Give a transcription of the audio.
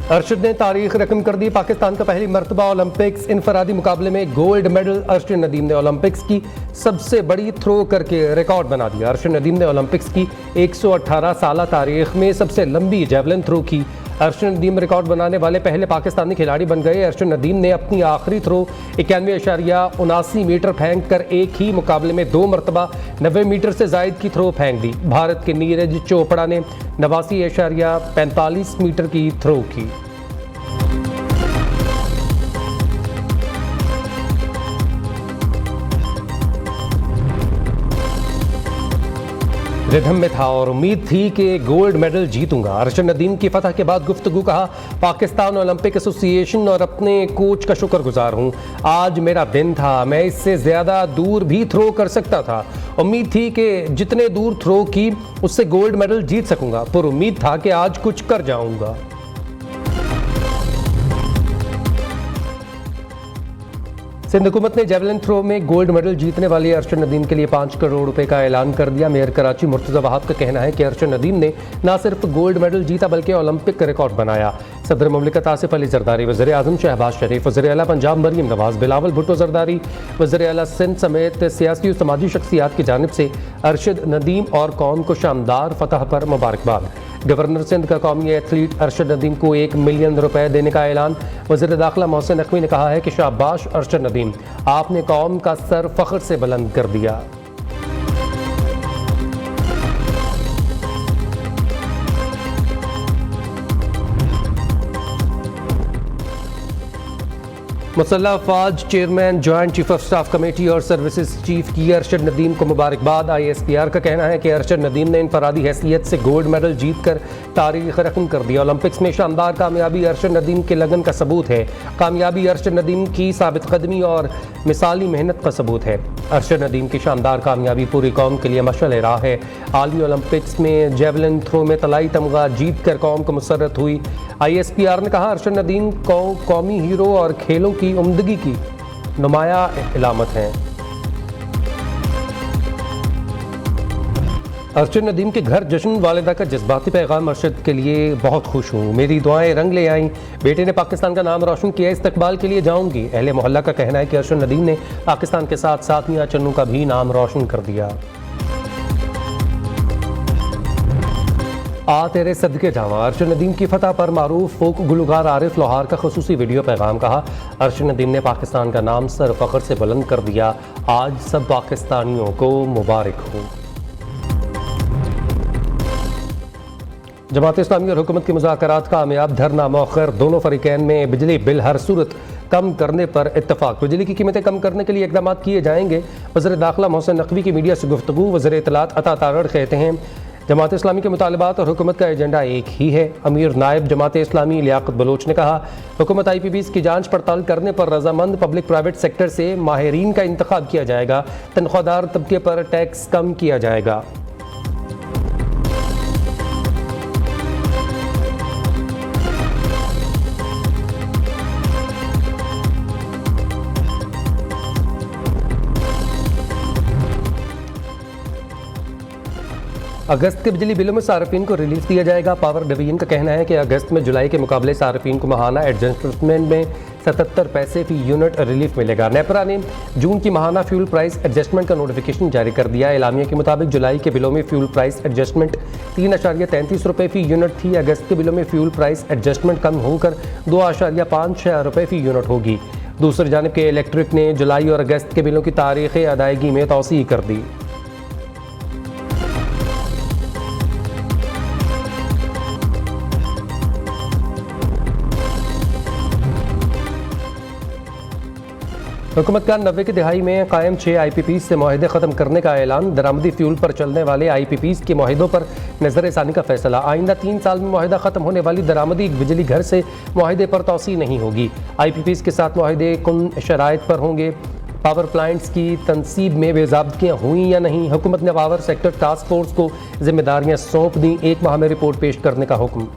अरशद ने तारीख रकम कर दी। पाकिस्तान का पहली मरतबा ओलंपिक्स इनफरादी मुकाबले में गोल्ड मेडल। अरशद नदीम ने ओलंपिक्स की सबसे बड़ी थ्रो करके रिकॉर्ड बना दिया। अरशद नदीम ने ओलंपिक्स की 118 साल तारीख में सबसे लंबी जेवलिन थ्रो की। अरशद नदीम रिकॉर्ड बनाने वाले पहले पाकिस्तानी खिलाड़ी बन गए। अरशद नदीम ने अपनी आखिरी थ्रो 91.79 मीटर फेंक कर एक ही मुकाबले में 2 मरतबा 90 मीटर से जायद की थ्रो फेंक दी। भारत के नीरज चोपड़ा ने 89.45 मीटर की थ्रो की। रिदम में था और उम्मीद थी कि गोल्ड मेडल जीतूंगा। अरशद नदीम की फतह के बाद गुफ्तगू कहा, पाकिस्तान ओलंपिक एसोसिएशन और अपने कोच का शुक्रगुजार हूं। आज मेरा दिन था, मैं इससे ज़्यादा दूर भी थ्रो कर सकता था। उम्मीद थी कि जितने दूर थ्रो की उससे गोल्ड मेडल जीत सकूंगा। पर उम्मीद था कि आज कुछ कर जाऊंगा। सिंध हुकूमत ने जेवलिन थ्रो में गोल्ड मेडल जीतने वाले अरशद नदीम के लिए 5 करोड़ रुपए का ऐलान कर दिया। मेयर कराची मुर्तज़ा वहाब का कहना है कि अरशद नदीम ने न सिर्फ गोल्ड मेडल जीता बल्कि ओलंपिक रिकॉर्ड बनाया। सदर मुमलिकत आसिफ अली जरदारी, वज़ीर आज़म शहबाज शरीफ, वज़ीर आला पंजाब मरीम नवाज, बिलावल भुट्टो जरदारी, वज़ीर आला सिंध समेत सियासी और समाजी शख्सियात की जानिब से अरशद नदीम और कौम को शानदार फतह पर मुबारकबाद। गवर्नर सिंध का कौमी एथलीट अरशद नदीम को 1 मिलियन रुपए देने का ऐलान। वज़ीर दाखिला मोहसिन नकवी ने कहा है कि शाबाश अरशद नदीम, आपने कौम का सर फख्र से बुलंद कर दिया। मुसल्लह अफवाज chairman, joint chief of staff committee और सर्विसेज चीफ की अरशद नदीम को मुबारकबाद। ISPR का कहना है कि अरशद नदीम ने इनफरादी हैसियत से गोल्ड मेडल जीत कर तारीख रकम कर दी। ओलंपिक्स में शानदार कामयाबी अरशद नदीम के लगन का सबूत है। कामयाबी अरशद नदीम की साबित कदमी और मिसाली मेहनत का सबूत है। अरशद नदीम की शानदार कामयाबी पूरी कौम के लिए मशाल राह है। आलमी ओलंपिक्स में जेवलिन थ्रो में तलाई तमगा जीत कर कौम को मुसर्रत हुई। ISPR ने कहा, अरशद नदीम कौमी हीरो और खेलों की उम्दगी की नुमाया इलामत हैं। अरशद नदीम के घर जश्न, वालिदा का जज्बाती पैगाम। अरशद के लिए बहुत खुश हूँ, मेरी दुआएं रंग ले आईं, बेटे ने पाकिस्तान का नाम रोशन किया, इस्तकबाल के लिए जाऊंगी। अहले मोहल्ला का कहना है कि अरशद नदीम ने पाकिस्तान के साथ साथ मियां चन्नू का भी नाम रोशन कर दिया। आ तेरे सदके जावा। अरशद नदीम की फतह पर मारूफ फोक गुलकार आरिफ लोहार का खुसूसी वीडियो पैगाम। कहा, अरशद नदीम ने पाकिस्तान का नाम सर फख्र से बुलंद कर दिया। आज सब पाकिस्तानियों को मुबारक हो। जमात इस्लामी और हुकूमत के मुज़ाकरात कामयाब। धरना मौखर, दोनों फरीकैन में बिजली बिल हर सूरत कम करने पर इत्तफाक। बिजली की कीमतें कम करने के लिए इकदाम किए जाएंगे। वज़ीर दाखिला मोहसिन नकवी की मीडिया से गुफ्तगू। वज़ीर इत्तलात अता तारड़ कहते हैं, जमात इस्लामी के मुतालबात और हुकूमत का एजेंडा एक ही है। अमीर नायब जमात इस्लामी लियाकत बलोच ने कहा, हुकूमत IPPs की जांच पड़ताल करने पर रजामंद पब्लिक प्राइवेट सेक्टर से माहिरीन का इंतखाब किया जाएगा। तनख्वाहदार तबके पर टैक्स कम किया जाएगा। अगस्त के बिजली बिलों में सार्फिन को रिलीफ दिया जाएगा। पावर डिवीजन का कहना है कि अगस्त में जुलाई के मुकाबले सार्फिन को माहाना एडजस्टमेंट में 77 पैसे फी यूनिट रिलीफ मिलेगा। नेपरा ने जून की माहाना फ्यूल प्राइस एडजस्टमेंट का नोटिफिकेशन जारी कर दिया। एलामिया के मुताबिक जुलाई के बिलों में फ्यूल प्राइस एडजस्टमेंट 3.33 रुपये फी यूनिट थी। अगस्त के बिलों में फ्यूल प्राइस एडजस्टमेंट कम होकर 2.56 रुपये फी यूनिट होगी। दूसरी जानिब के इलेक्ट्रिक ने जुलाई और अगस्त के बिलों की तारीख अदायगी में तौसीह कर दी। हुकूमत का 90 की दिहाई में कायम 6 IPPs से मुआहदे ख़त्म करने का ऐलान। दरामदी फ्यूल पर चलने वाले IPPs के मुआहदों पर नज़रसानी का फैसला। आइंदा 3 साल में मुआहदा ख़त्म होने वाली दरामदी बिजली घर से मुआहदे पर तौसीह नहीं होगी। IPPs के साथ मुआहदे कौन शराइत पर होंगे। पावर प्लांट्स की तनसीब में बेज़ाब्तियाँ हुई या नहीं। हुकूमत ने पावर सेक्टर टास्क फोर्स को जिम्मेदारियाँ सौंप दी। 1 माह में रिपोर्ट पेश करने का हुक्म।